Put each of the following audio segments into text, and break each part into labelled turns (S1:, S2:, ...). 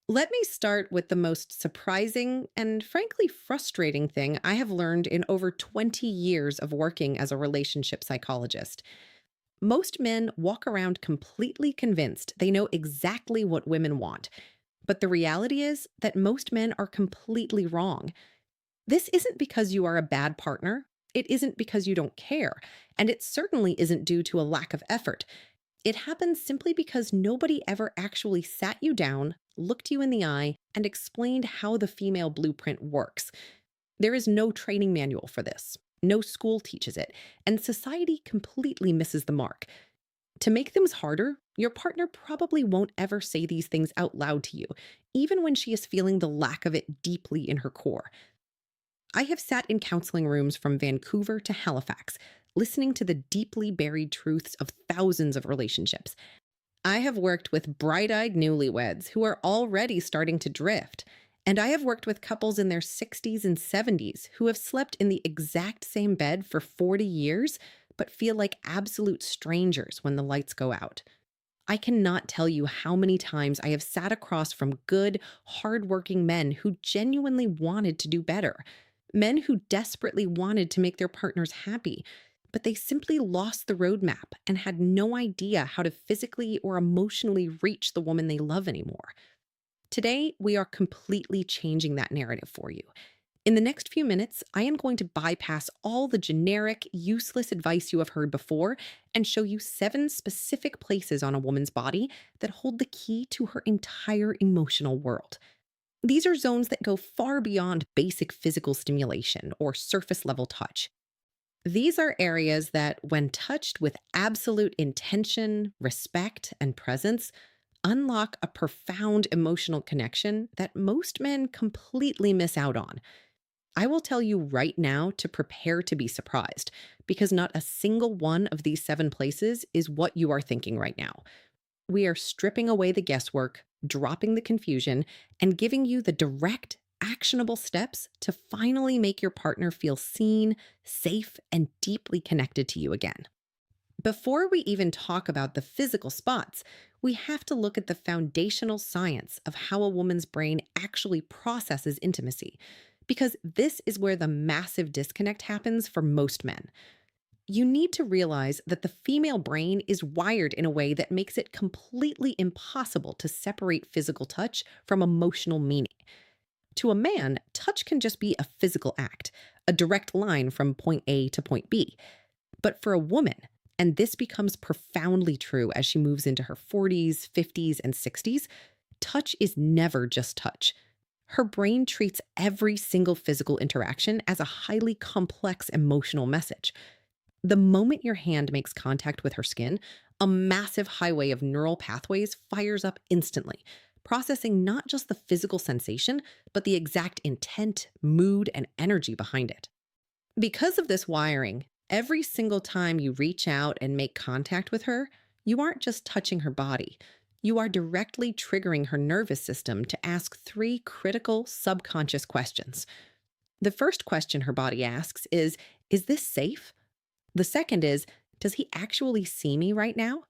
S1: Let me start with the most surprising and frankly frustrating thing I have learned in over 20 years of working as a relationship psychologist. Most men walk around completely convinced they know exactly what women want, but the reality is that most men are completely wrong. This isn't because you are a bad partner. It isn't because you don't care. And it certainly isn't due to a lack of effort. It happens simply because nobody ever actually sat you down, looked you in the eye, and explained how the female blueprint works. There is no training manual for this. No school teaches it, and society completely misses the mark. To make things harder, your partner probably won't ever say these things out loud to you, even when she is feeling the lack of it deeply in her core. I have sat in counseling rooms from Vancouver to Halifax, listening to the deeply buried truths of thousands of relationships. I have worked with bright eyed newlyweds who are already starting to drift. And I have worked with couples in their 60s and 70s who have slept in the exact same bed for 40 years, but feel like absolute strangers when the lights go out. I cannot tell you how many times I have sat across from good, hardworking men who genuinely wanted to do better. Men who desperately wanted to make their partners happy, but they simply lost the roadmap and had no idea how to physically or emotionally reach the woman they love anymore. Today, we are completely changing that narrative for you. In the next few minutes, I am going to bypass all the generic, useless advice you have heard before and show you 7 specific places on a woman's body that hold the key to her entire emotional world. These are zones that go far beyond basic physical stimulation or surface level touch. These are areas that, when touched with absolute intention, respect, and presence, unlock a profound emotional connection that most men completely miss out on. I will tell you right now to prepare to be surprised, because not a single one of these 7 places is what you are thinking right now. We are stripping away the guesswork, dropping the confusion, and giving you the direct, actionable steps to finally make your partner feel seen, safe, and deeply connected to you again. Before we even talk about the physical spots, we have to look at the foundational science of how a woman's brain actually processes intimacy, because this is where the massive disconnect happens for most men. You need to realize that the female brain is wired in a way that makes it completely impossible to separate physical touch from emotional meaning. To a man, touch can just be a physical act, a direct line from point A to point B. But for a woman, and this becomes profoundly true as she moves into her 40s, 50s, and 60s, touch is never just touch. Her brain treats every single physical interaction as a highly complex emotional message. The moment your hand makes contact with her skin, a massive highway of neural pathways fires up instantly, processing not just the physical sensation, but the exact intent, mood, and energy behind it. Because of this wiring, every single time you reach out and make contact with her, you aren't just touching her body. You are directly triggering her nervous system to ask 3 critical subconscious questions. The first question her body asks is this safe? The second is, does he actually see me right now?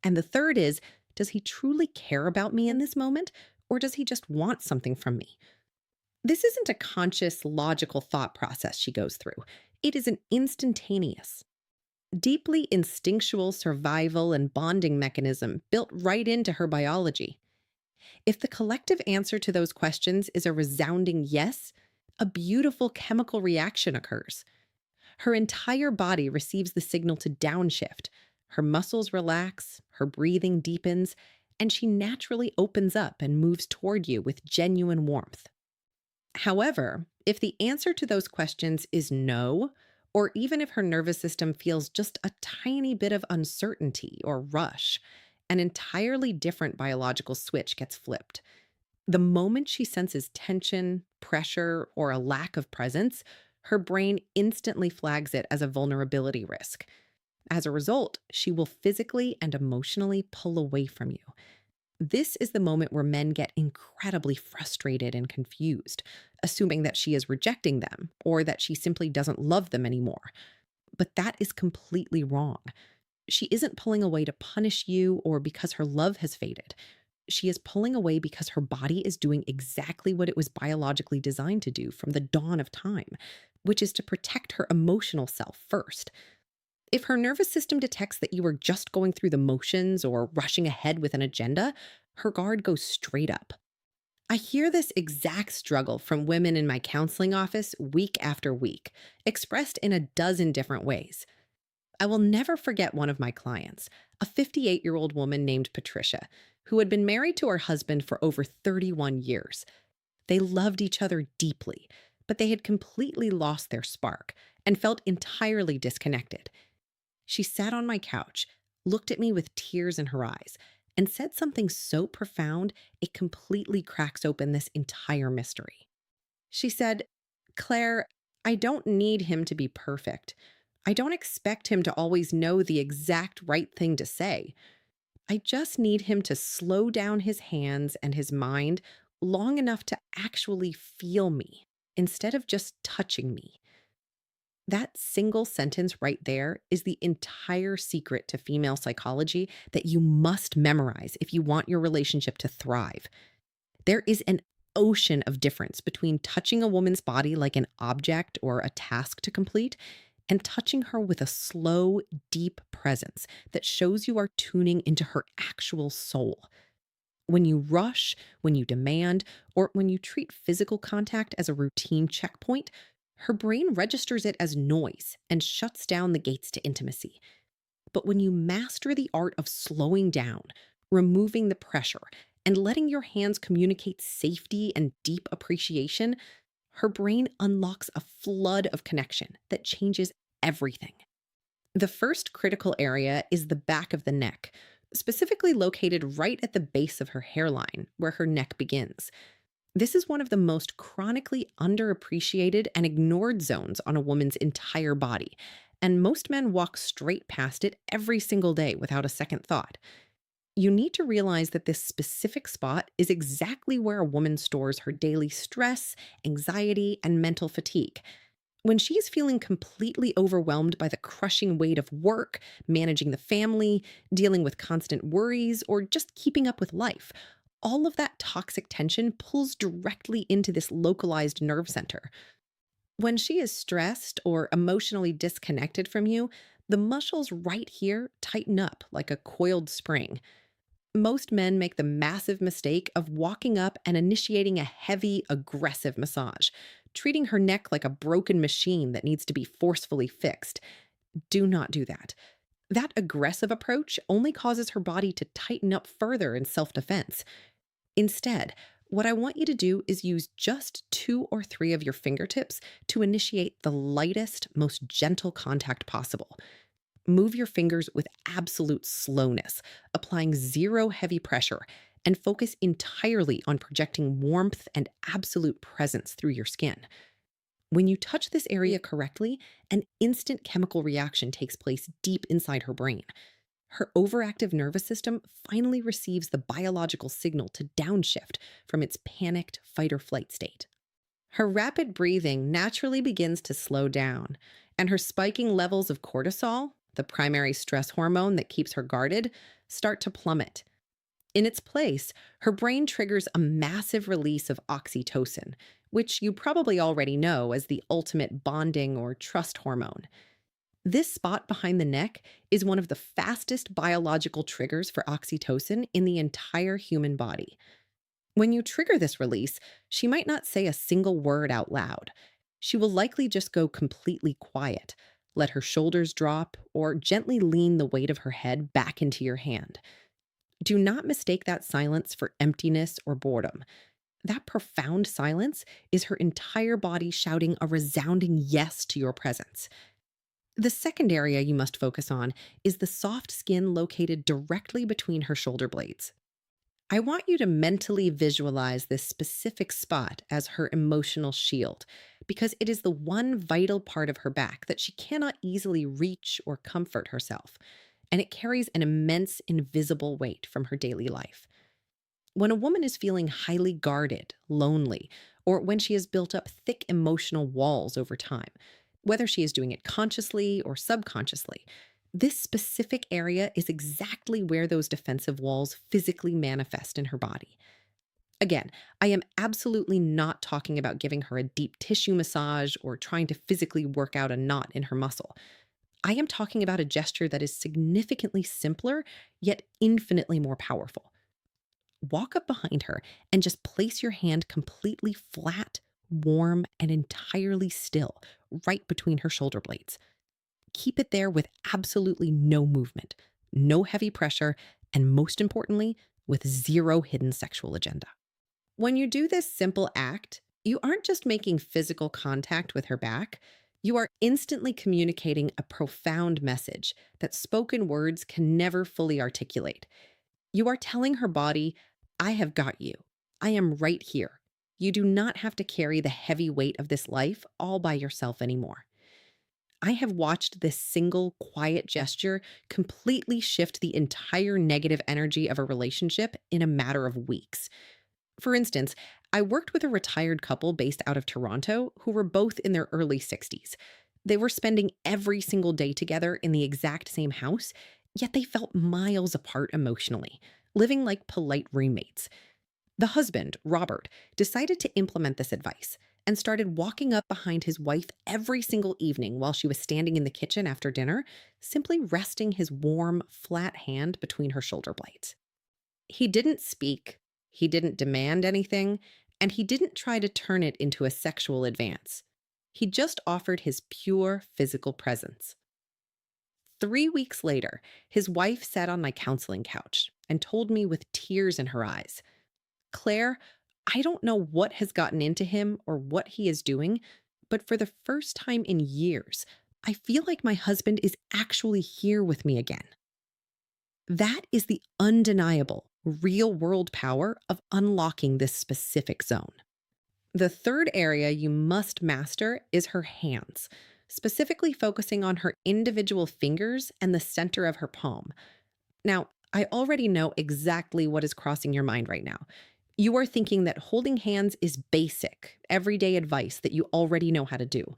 S1: And the third is, does he truly care about me in this moment? Or does he just want something from me? This isn't a conscious, logical thought process she goes through. It is an instantaneous, deeply instinctual survival and bonding mechanism built right into her biology. If the collective answer to those questions is a resounding yes, a beautiful chemical reaction occurs. Her entire body receives the signal to downshift. Her muscles relax, her breathing deepens, and she naturally opens up and moves toward you with genuine warmth. However, if the answer to those questions is no, or even if her nervous system feels just a tiny bit of uncertainty or rush, an entirely different biological switch gets flipped. The moment she senses tension, pressure, or a lack of presence, her brain instantly flags it as a vulnerability risk. As a result, she will physically and emotionally pull away from you. This is the moment where men get incredibly frustrated and confused, assuming that she is rejecting them or that she simply doesn't love them anymore. But that is completely wrong. She isn't pulling away to punish you or because her love has faded. She is pulling away because her body is doing exactly what it was biologically designed to do from the dawn of time, which is to protect her emotional self first. If her nervous system detects that you are just going through the motions or rushing ahead with an agenda, her guard goes straight up. I hear this exact struggle from women in my counseling office week after week, expressed in a dozen different ways. I will never forget one of my clients, a 58-year-old woman named Patricia, who had been married to her husband for over 31 years. They loved each other deeply, but they had completely lost their spark and felt entirely disconnected. She sat on my couch, looked at me with tears in her eyes, and said something so profound it completely cracks open this entire mystery. She said, "Claire, I don't need him to be perfect. I don't expect him to always know the exact right thing to say. I just need him to slow down his hands and his mind long enough to actually feel me instead of just touching me." That single sentence right there is the entire secret to female psychology that you must memorize if you want your relationship to thrive. There is an ocean of difference between touching a woman's body like an object or a task to complete and touching her with a slow, deep presence that shows you are tuning into her actual soul. When you rush, when you demand, or when you treat physical contact as a routine checkpoint, her brain registers it as noise and shuts down the gates to intimacy. But when you master the art of slowing down, removing the pressure, and letting your hands communicate safety and deep appreciation, her brain unlocks a flood of connection that changes everything. The first critical area is the back of the neck, specifically located right at the base of her hairline, where her neck begins. This is one of the most chronically underappreciated and ignored zones on a woman's entire body, and most men walk straight past it every single day without a second thought. You need to realize that this specific spot is exactly where a woman stores her daily stress, anxiety, and mental fatigue. When she's feeling completely overwhelmed by the crushing weight of work, managing the family, dealing with constant worries, or just keeping up with life, all of that toxic tension pulls directly into this localized nerve center. When she is stressed or emotionally disconnected from you, the muscles right here tighten up like a coiled spring. Most men make the massive mistake of walking up and initiating a heavy, aggressive massage, treating her neck like a broken machine that needs to be forcefully fixed. Do not do that. That aggressive approach only causes her body to tighten up further in self defense. Instead, what I want you to do is use just 2 or 3 of your fingertips to initiate the lightest, most gentle contact possible. Move your fingers with absolute slowness, applying zero heavy pressure, and focus entirely on projecting warmth and absolute presence through your skin. When you touch this area correctly, an instant chemical reaction takes place deep inside her brain. Her overactive nervous system finally receives the biological signal to downshift from its panicked fight or flight state. Her rapid breathing naturally begins to slow down, and her spiking levels of cortisol, the primary stress hormone that keeps her guarded, start to plummet. In its place, her brain triggers a massive release of oxytocin, which you probably already know as the ultimate bonding or trust hormone. This spot behind the neck is one of the fastest biological triggers for oxytocin in the entire human body. When you trigger this release, she might not say a single word out loud. She will likely just go completely quiet, let her shoulders drop, or gently lean the weight of her head back into your hand. Do not mistake that silence for emptiness or boredom. That profound silence is her entire body shouting a resounding yes to your presence. The second area you must focus on is the soft skin located directly between her shoulder blades. I want you to mentally visualize this specific spot as her emotional shield, because it is the one vital part of her back that she cannot easily reach or comfort herself, and it carries an immense invisible weight from her daily life. When a woman is feeling highly guarded, lonely, or when she has built up thick emotional walls over time, whether she is doing it consciously or subconsciously, This specific area is exactly where those defensive walls physically manifest in her body. Again, I am absolutely not talking about giving her a deep tissue massage or trying to physically work out a knot in her muscle. I am talking about a gesture that is significantly simpler, yet infinitely more powerful. Walk up behind her and just place your hand completely flat, warm, and entirely still, right between her shoulder blades. Keep it there with absolutely no movement, no heavy pressure, and most importantly, with zero hidden sexual agenda. When you do this simple act, you aren't just making physical contact with her back, you are instantly communicating a profound message that spoken words can never fully articulate. You are telling her body, I have got you. I am right here. You do not have to carry the heavy weight of this life all by yourself anymore. I have watched this single quiet gesture completely shift the entire negative energy of a relationship in a matter of weeks. For instance, I worked with a retired couple based out of Toronto who were both in their early 60s. They were spending every single day together in the exact same house, yet they felt miles apart emotionally, living like polite roommates. The husband, Robert, decided to implement this advice and started walking up behind his wife every single evening while she was standing in the kitchen after dinner, simply resting his warm, flat hand between her shoulder blades. He didn't speak, he didn't demand anything, and he didn't try to turn it into a sexual advance. He just offered his pure physical presence. 3 weeks later, his wife sat on my counseling couch and told me with tears in her eyes, Claire, I don't know what has gotten into him or what he is doing, but for the first time in years, I feel like my husband is actually here with me again. That is the undeniable, real world power of unlocking this specific zone. The third area you must master is her hands, specifically focusing on her individual fingers and the center of her palm. Now, I already know exactly what is crossing your mind right now. You are thinking that holding hands is basic, everyday advice that you already know how to do.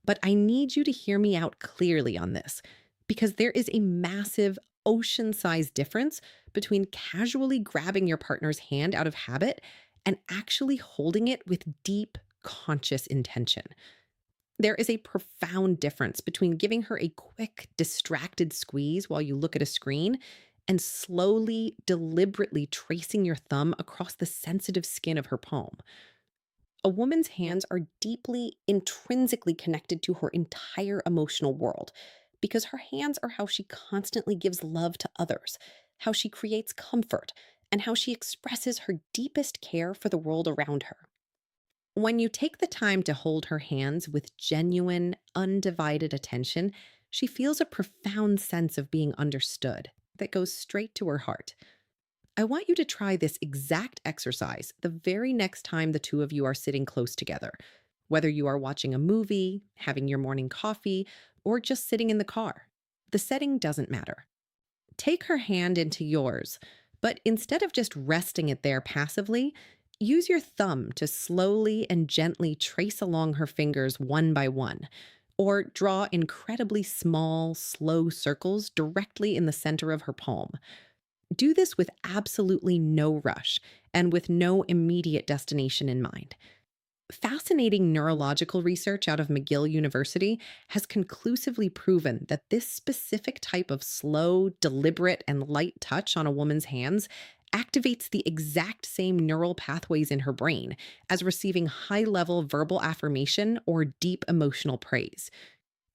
S1: But I need you to hear me out clearly on this, because there is a massive ocean sized difference between casually grabbing your partner's hand out of habit and actually holding it with deep, conscious intention. There is a profound difference between giving her a quick, distracted squeeze while you look at a screen and slowly, deliberately tracing your thumb across the sensitive skin of her palm. A woman's hands are deeply, intrinsically connected to her entire emotional world because her hands are how she constantly gives love to others, how she creates comfort, and how she expresses her deepest care for the world around her. When you take the time to hold her hands with genuine, undivided attention, she feels a profound sense of being understood that goes straight to her heart. I want you to try this exact exercise the very next time the two of you are sitting close together, whether you are watching a movie, having your morning coffee, or just sitting in the car. The setting doesn't matter. Take her hand into yours, but instead of just resting it there passively, use your thumb to slowly and gently trace along her fingers one by one, or draw incredibly small, slow circles directly in the center of her palm. Do this with absolutely no rush and with no immediate destination in mind. Fascinating neurological research out of McGill University has conclusively proven that this specific type of slow, deliberate, and light touch on a woman's hands activates the exact same neural pathways in her brain as receiving high level verbal affirmation or deep emotional praise.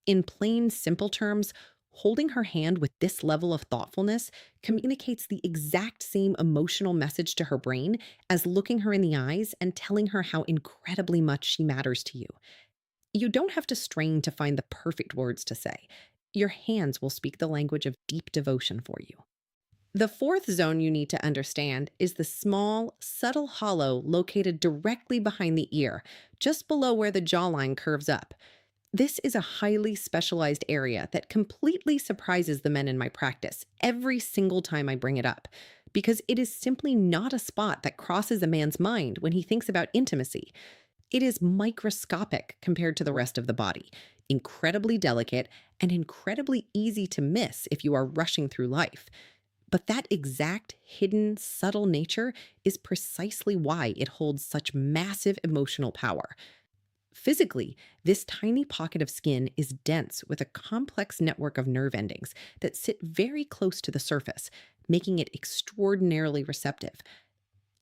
S1: In plain, simple terms, holding her hand with this level of thoughtfulness communicates the exact same emotional message to her brain as looking her in the eyes and telling her how incredibly much she matters to you. You don't have to strain to find the perfect words to say. Your hands will speak the language of deep devotion for you. The fourth zone you need to understand is the small, subtle hollow located directly behind the ear, just below where the jawline curves up. This is a highly specialized area that completely surprises the men in my practice every single time I bring it up, because it is simply not a spot that crosses a man's mind when he thinks about intimacy. It is microscopic compared to the rest of the body, incredibly delicate, and incredibly easy to miss if you are rushing through life. But that exact hidden, subtle nature is precisely why it holds such massive emotional power. Physically, this tiny pocket of skin is dense with a complex network of nerve endings that sit very close to the surface, making it extraordinarily receptive.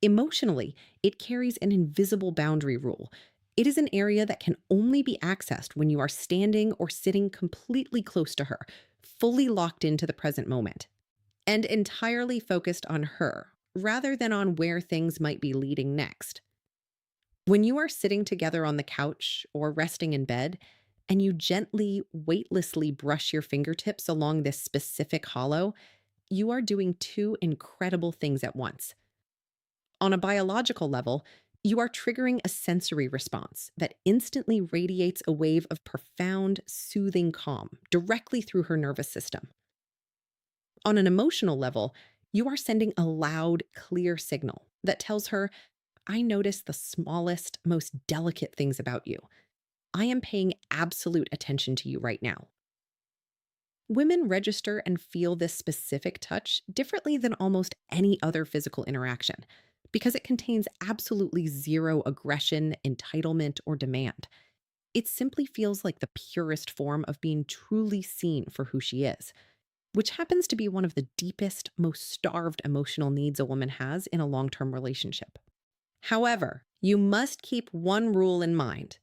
S1: Emotionally, it carries an invisible boundary rule. It is an area that can only be accessed when you are standing or sitting completely close to her, fully locked into the present moment, and entirely focused on her, rather than on where things might be leading next. When you are sitting together on the couch or resting in bed, and you gently, weightlessly brush your fingertips along this specific hollow, you are doing two incredible things at once. On a biological level, you are triggering a sensory response that instantly radiates a wave of profound, soothing calm directly through her nervous system. On an emotional level, you are sending a loud, clear signal that tells her, I notice the smallest, most delicate things about you. I am paying absolute attention to you right now. Women register and feel this specific touch differently than almost any other physical interaction because it contains absolutely zero aggression, entitlement, or demand. It simply feels like the purest form of being truly seen for who she is, which happens to be one of the deepest, most starved emotional needs a woman has in a long term relationship. However, you must keep one rule in mind.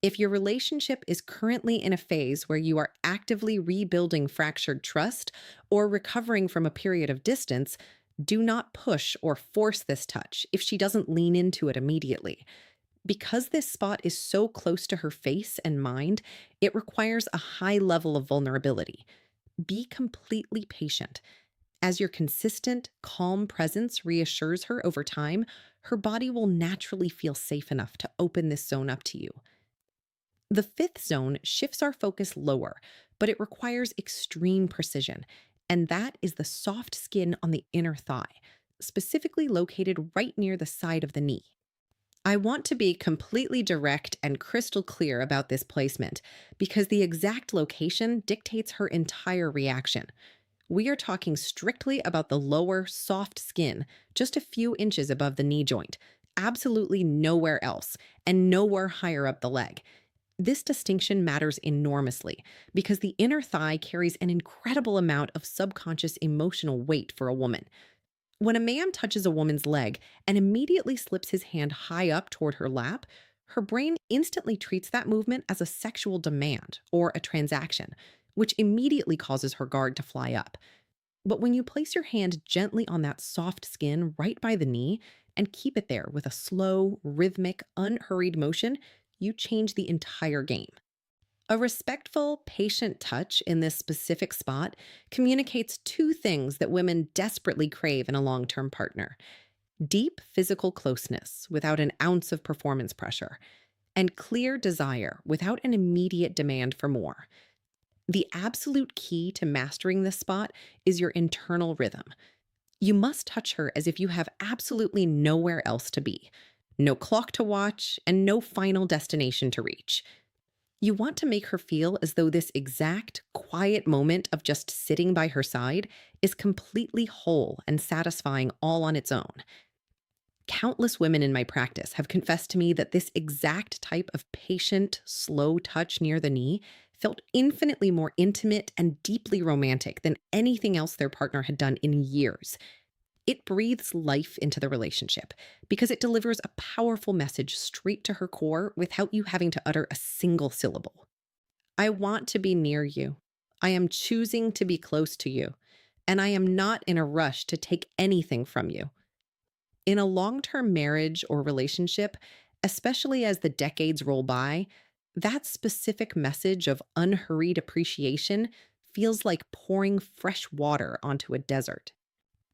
S1: If your relationship is currently in a phase where you are actively rebuilding fractured trust or recovering from a period of distance, do not push or force this touch if she doesn't lean into it immediately. Because this spot is so close to her face and mind, it requires a high level of vulnerability. Be completely patient. As your consistent, calm presence reassures her over time, her body will naturally feel safe enough to open this zone up to you. The fifth zone shifts our focus lower, but it requires extreme precision, and that is the soft skin on the inner thigh, specifically located right near the side of the knee. I want to be completely direct and crystal clear about this placement because the exact location dictates her entire reaction. We are talking strictly about the lower, soft skin, just a few inches above the knee joint, absolutely nowhere else, and nowhere higher up the leg. This distinction matters enormously because the inner thigh carries an incredible amount of subconscious emotional weight for a woman. When a man touches a woman's leg and immediately slips his hand high up toward her lap, her brain instantly treats that movement as a sexual demand or a transaction, which immediately causes her guard to fly up. But when you place your hand gently on that soft skin right by the knee and keep it there with a slow, rhythmic, unhurried motion, you change the entire game. A respectful, patient touch in this specific spot communicates two things that women desperately crave in a long term partner: deep physical closeness without an ounce of performance pressure, and clear desire without an immediate demand for more. The absolute key to mastering this spot is your internal rhythm. You must touch her as if you have absolutely nowhere else to be, no clock to watch, and no final destination to reach. You want to make her feel as though this exact, quiet moment of just sitting by her side is completely whole and satisfying all on its own. Countless women in my practice have confessed to me that this exact type of patient, slow touch near the knee felt infinitely more intimate and deeply romantic than anything else their partner had done in years. It breathes life into the relationship because it delivers a powerful message straight to her core without you having to utter a single syllable. I want to be near you. I am choosing to be close to you, and I am not in a rush to take anything from you. In a long term marriage or relationship, especially as the decades roll by, that specific message of unhurried appreciation feels like pouring fresh water onto a desert.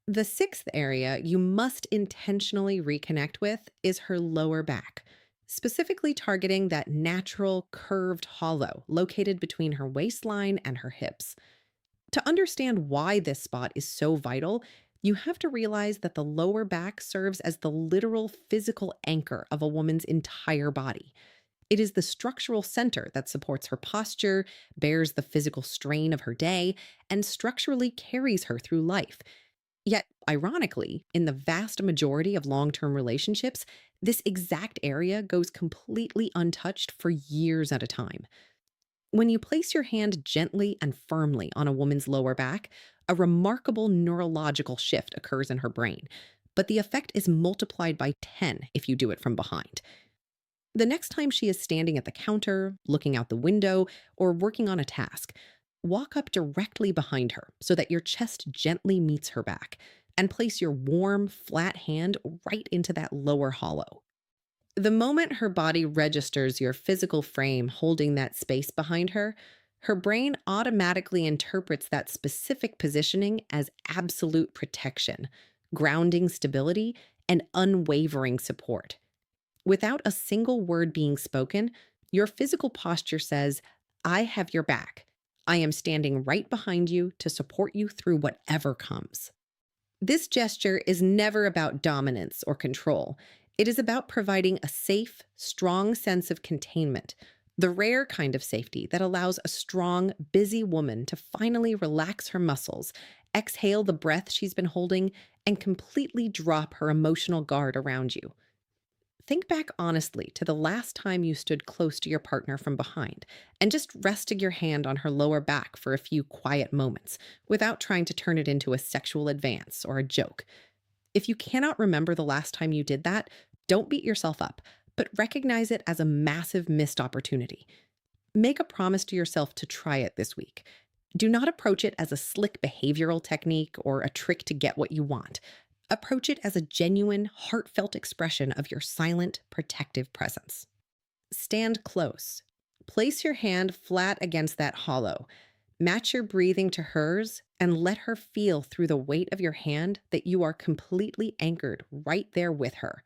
S1: The sixth area you must intentionally reconnect with is her lower back, specifically targeting that natural curved hollow located between her waistline and her hips. To understand why this spot is so vital, You have to realize that the lower back serves as the literal physical anchor of a woman's entire body. It is the structural center that supports her posture, bears the physical strain of her day, and structurally carries her through life. Yet, ironically, in the vast majority of long term relationships, this exact area goes completely untouched for years at a time. When you place your hand gently and firmly on a woman's lower back, a remarkable neurological shift occurs in her brain, but the effect is multiplied by 10 if you do it from behind. The next time she is standing at the counter, looking out the window, or working on a task, walk up directly behind her so that your chest gently meets her back, and place your warm, flat hand right into that lower hollow. The moment her body registers your physical frame holding that space behind her, her brain automatically interprets that specific positioning as absolute protection, grounding stability, and unwavering support. Without a single word being spoken, your physical posture says, I have your back. I am standing right behind you to support you through whatever comes. This gesture is never about dominance or control. It is about providing a safe, strong sense of containment, the rare kind of safety that allows a strong, busy woman to finally relax her muscles, exhale the breath she's been holding, and completely drop her emotional guard around you. Think back honestly to the last time you stood close to your partner from behind and just rested your hand on her lower back for a few quiet moments without trying to turn it into a sexual advance or a joke. If you cannot remember the last time you did that, don't beat yourself up, but recognize it as a massive missed opportunity. Make a promise to yourself to try it this week. Do not approach it as a slick behavioral technique or a trick to get what you want. Approach it as a genuine, heartfelt expression of your silent, protective presence. Stand close. Place your hand flat against that hollow. Match your breathing to hers and let her feel through the weight of your hand that you are completely anchored right there with her.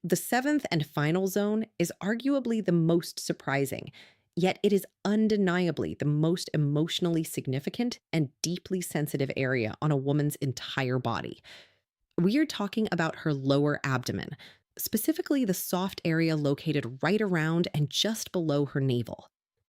S1: The seventh and final zone is arguably the most surprising, yet it is undeniably the most emotionally significant and deeply sensitive area on a woman's entire body. We are talking about her lower abdomen, specifically the soft area located right around and just below her navel.